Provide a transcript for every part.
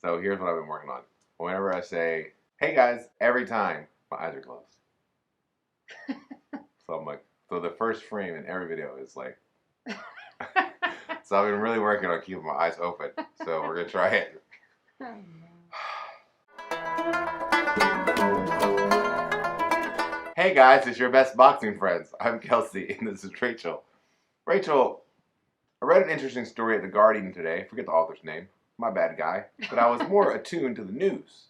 So here's what I've been working on. Whenever I say, "Hey guys," every time my eyes are closed. So I'm like, so the first frame in every video is like. So I've been really working on keeping my eyes open. So we're gonna try it. Oh, Hey guys, it's your best boxing friends. I'm Kelsey, and this is Rachel. Rachel, I read an interesting story at The Guardian today. Forget the author's name. My bad, guy. But I was more attuned to the news.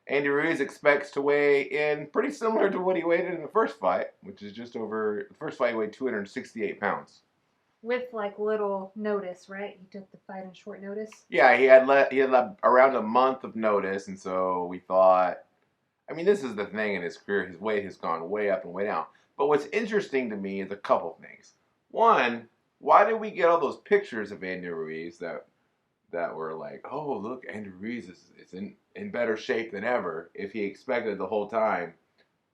Andy Ruiz expects to weigh in pretty similar to what he weighed in the first fight, which is just over, the first fight he weighed 268 pounds. With like little notice, right? He took the fight on short notice. Yeah, he had around a month of notice, and so we thought, I mean, this is the thing in his career, his weight has gone way up and way down. But what's interesting to me is a couple things. One, why did we get all those pictures of Andy Ruiz that were like, oh, look, Andy Ruiz is in better shape than ever, if he expected the whole time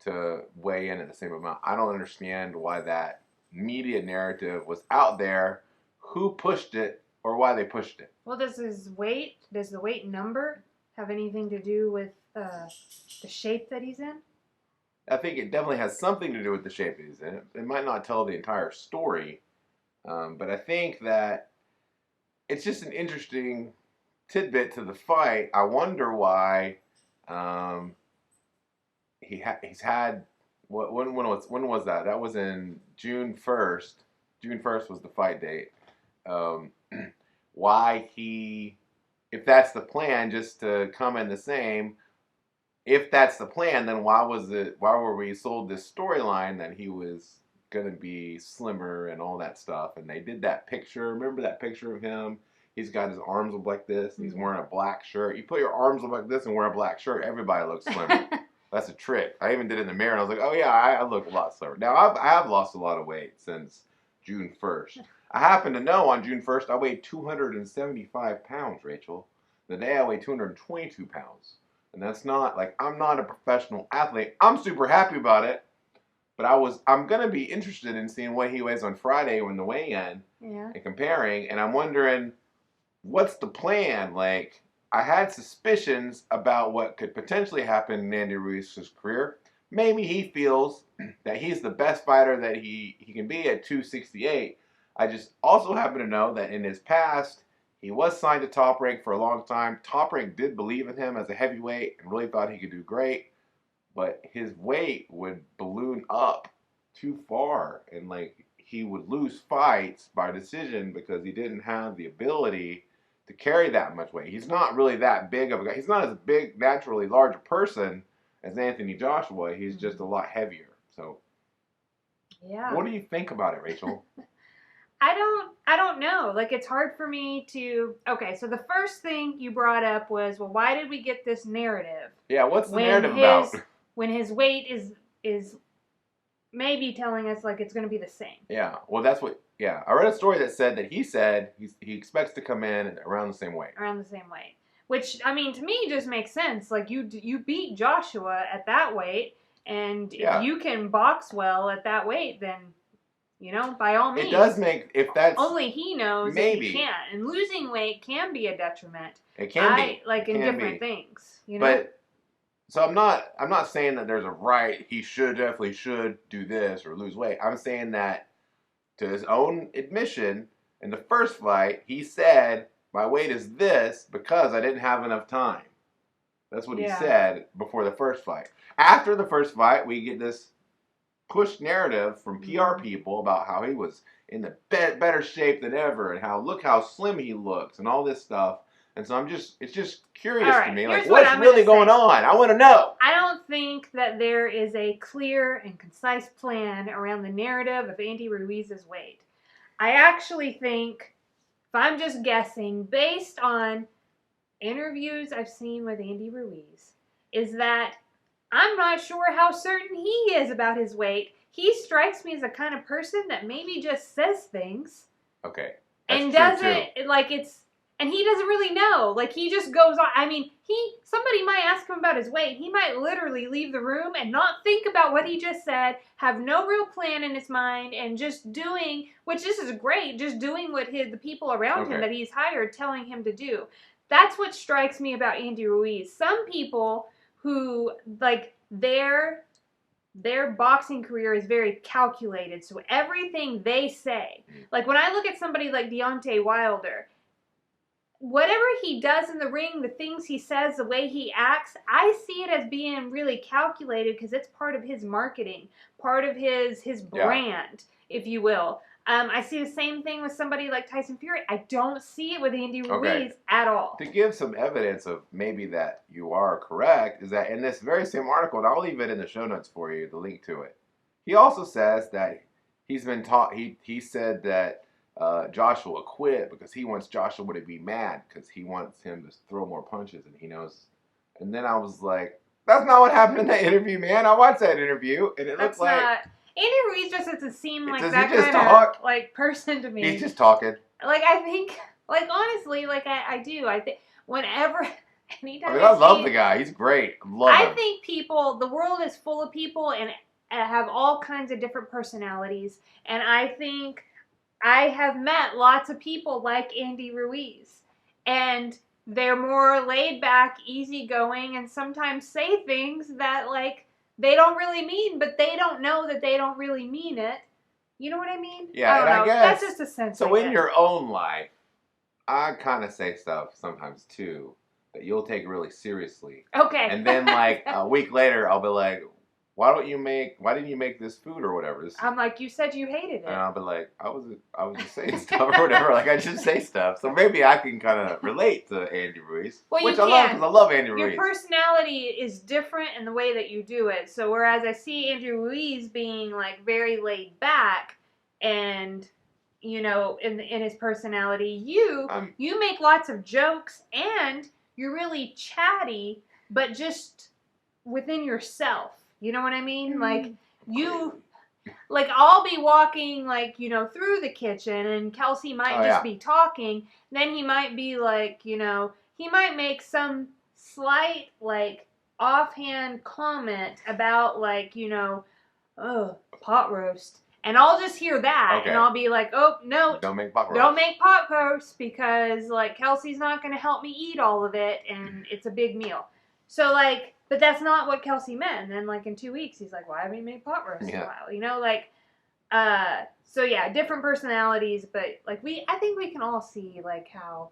to weigh in at the same amount? I don't understand why that media narrative was out there, who pushed it, or why they pushed it. Well, does the weight number have anything to do with the shape that he's in? I think it definitely has something to do with the shape that he's in. It might not tell the entire story, but I think that it's just an interesting tidbit to the fight. I wonder why he's had when was that? That was in June 1st. June 1st was the fight date. Why he, if that's the plan, just to come in the same. If that's the plan, then why were we sold this storyline that he was gonna be slimmer and all that stuff? And they did that picture. Remember that picture of him? He's got his arms up like this, and he's wearing a black shirt. You put your arms up like this and wear a black shirt, everybody looks slimmer. That's a trick. I even did it in the mirror, and I was like, oh yeah, I look a lot slimmer. Now, I have lost a lot of weight since June 1st. I happen to know on June 1st, I weighed 275 pounds, Rachel. The day I weighed 222 pounds. And that's not, like, I'm not a professional athlete. I'm super happy about it. But I'm going to be interested in seeing what he weighs on Friday when the weigh-in. Yeah. And comparing. And I'm wondering, what's the plan? Like, I had suspicions about what could potentially happen in Andy Ruiz's career. Maybe he feels that he's the best fighter that he can be at 268. I just also happen to know that in his past, he was signed to Top Rank for a long time. Top Rank did believe in him as a heavyweight and really thought he could do great. But his weight would balloon up too far. And, like, he would lose fights by decision because he didn't have the ability to carry that much weight. He's not really that big of a guy. He's not as big, naturally large a person as Anthony Joshua. He's just a lot heavier. So, yeah. What do you think about it, Rachel? I don't know. Like, it's hard for me to... Okay, so the first thing you brought up was, well, why did we get this narrative? Yeah, what's the narrative about? When his weight is maybe telling us, like, it's going to be the same. Yeah, well, that's what... Yeah, I read a story that said that he expects to come in around the same weight. Around the same weight. Which, I mean, to me, just makes sense. Like, you beat Joshua at that weight, and if you can box well at that weight, then... You know, by all means. It does make, if that's... Only he knows maybe. If he can. And losing weight can be a detriment. It can be. Like, in different things, you know? But, so I'm not saying that there's a right, he definitely should do this or lose weight. I'm saying that, to his own admission, in the first fight, he said, my weight is this because I didn't have enough time. That's what he said before the first fight. After the first fight, we get this push narrative from PR people about how he was in the better shape than ever and how look how slim he looks and all this stuff. And so it's just curious to me, like, what's really going on? I want to know. I don't think that there is a clear and concise plan around the narrative of Andy Ruiz's weight. I actually think, if I'm just guessing, based on interviews I've seen with Andy Ruiz, is that I'm not sure how certain he is about his weight. He strikes me as the kind of person that maybe just says things. Okay. And doesn't, like, it's, and he doesn't really know. Like, he just goes on. I mean, somebody might ask him about his weight. He might literally leave the room and not think about what he just said, have no real plan in his mind, and just doing, which this is great, just doing what the people around him that he's hired telling him to do. That's what strikes me about Andy Ruiz. Some people who, like, their boxing career is very calculated, so everything they say, like when I look at somebody like Deontay Wilder, whatever he does in the ring, the things he says, the way he acts, I see it as being really calculated because it's part of his marketing, part of his brand, if you will. I see the same thing with somebody like Tyson Fury. I don't see it with Andy Ruiz at all. To give some evidence of maybe that you are correct, is that in this very same article, and I'll leave it in the show notes for you, the link to it, he also says that he's been taught, he said that Joshua quit because he wants Joshua to be mad because he wants him to throw more punches and he knows. And then I was like, that's not what happened in that interview, man. I watched that interview and it looked like... Andy Ruiz just doesn't seem like Does that he just kind talk? of like person to me. He's just talking. Like I think, like honestly, like I do. I think whenever, anytime I love the guy. He's great. I think people, the world is full of people and have all kinds of different personalities. And I think I have met lots of people like Andy Ruiz, and they're more laid back, easygoing, and sometimes say things that like they don't really mean, but they don't know that they don't really mean it. You know what I mean? Yeah, I guess that's just a sense. So in your own life, I kind of say stuff sometimes too that you'll take really seriously. Okay. And then like a week later, I'll be like, why didn't you make this food or whatever? I'm like, you said you hated it. And I'll be like, I was just saying stuff or whatever. Like I just say stuff. So maybe I can kind of relate to Andy Ruiz, which I love because I love Andy Ruiz. Your personality is different in the way that you do it. So whereas I see Andy Ruiz being like very laid back and you know in his personality, you make lots of jokes and you're really chatty, but just within yourself. You know what I mean? Like like I'll be walking like, you know, through the kitchen and Kelsey might just be talking. Then he might be like, you know, he might make some slight like offhand comment about like, you know, oh, pot roast. And I'll just hear that and I'll be like, oh, no. Don't make pot roast. Don't make pot roast because like Kelsey's not going to help me eat all of it and it's a big meal. So like, but that's not what Kelsey meant. And then, like, in 2 weeks, he's like, why haven't you made pot roast in a while? You know, like, so yeah, different personalities. But, like, I think we can all see, like, how,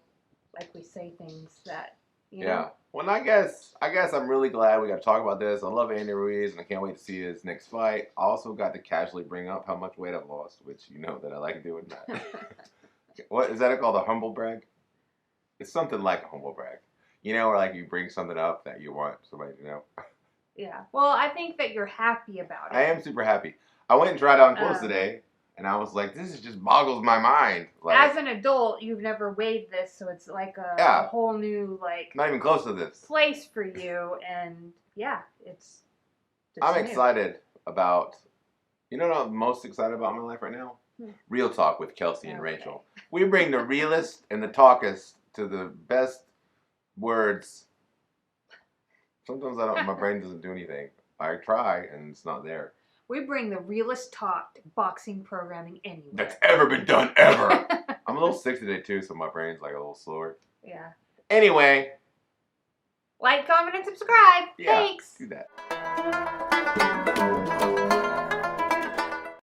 like, we say things that, you know. Well, I guess I'm really glad we got to talk about this. I love Andy Ruiz, and I can't wait to see his next fight. I also got to casually bring up how much weight I've lost, which you know that I like doing that. What is that called? A humble brag? It's something like a humble brag. You know, or like you bring something up that you want somebody to know. Yeah. Well, I think that you're happy about it. I am super happy. I went and tried on clothes today, and I was like, this just boggles my mind. Like, as an adult, you've never weighed this, so it's like a whole new, like... Not even close to this. ...place for you, and yeah, it's... I'm excited about... You know what I'm most excited about in my life right now? Real Talk with Kelsey and Rachel. We bring the realest and the talkest to the best... words. Sometimes my brain doesn't do anything. I try and it's not there. We bring the realest talk to boxing programming anywhere. That's ever been done ever. I'm a little sick today too, so my brain's like a little slower. Yeah. Anyway. Like, comment, and subscribe. Yeah, Thanks. do that.